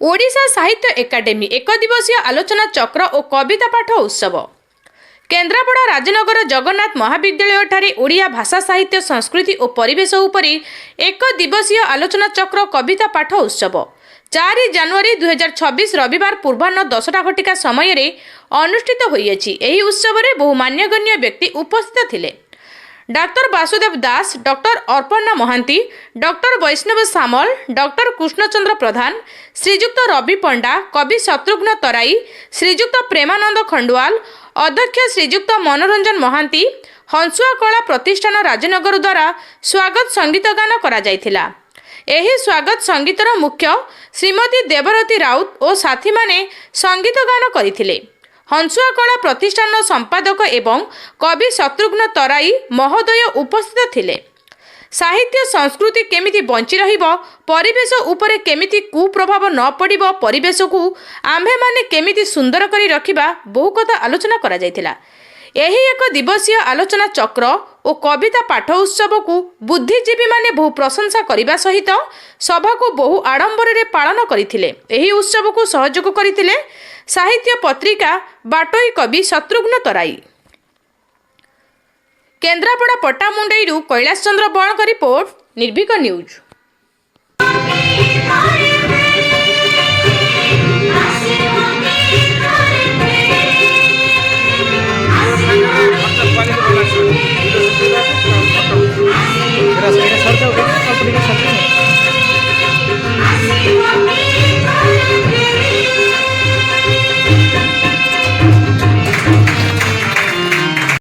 ओडिशा साहित्य एकाडेमी एक दिवसीय आलोचना चक्र और कविता पाठ उत्सव केन्द्रापड़ा राजनगर जगन्नाथ महाविद्यालय ठारे ओडिया भाषा साहित्य संस्कृति और परिवेश उपरि एक दिवसीय आलोचना चक्र कविता पाठ उत्सव 4 जनवरी 2026 रविवार पूर्वाह्न 10टा घटिका समय अनुष्ठित होइएछि। एही उत्सव रे बहु मान्यगण्य व्यक्ति उपस्थित थिले। डॉक्टर वासुदेव दास, डॉक्टर अर्पणा महांती, डॉक्टर वैष्णव सामल, डॉक्टर कृष्णचंद्र प्रधान, श्रीजुक्त रवि पंडा, कवि शत्रुघ्न तराई, श्रीजुक्त प्रेमानंद खंडवाल, अध्यक्ष श्रीजुक्त मनोरंजन महांती, हंसुआ कला प्रतिष्ठान राजनगर द्वारा स्वागत संगीत गान करा जायथिला। एही स्वागत संगीतर मुख्य श्रीमती देवरती राउत और साथी माने संगीत गान करिथिले। हंसुआ कला प्रतिष्ठान संपादक एवं कवि शत्रुघ्न तराई महोदय उपस्थित थिले। साहित्य संस्कृति केमिति बंची रहिबो, परिवेश उपरे केमिति कुप्रभाव न पड़िबो, परिवेश को आम्भे माने केमिति सुंदर करी रखिबा बहु कथा आलोचना करा जायथिला। एही एक दिवसीय आलोचना चक्र और कविता पाठ उत्सव को बुद्धिजीवी माने बहु प्रशंसा करिबा सहित सभा को बहु आडंबर रे पालन करिथिले। एही उत्सव को सहयोग करिथिले साहित्य पत्रिका बाटोई कवि शत्रुघ्न तराई। केन्द्रापड़ा पट्टामुंडईरू कैलाश चंद्र बणक रिपोर्ट, निर्भीक न्यूज।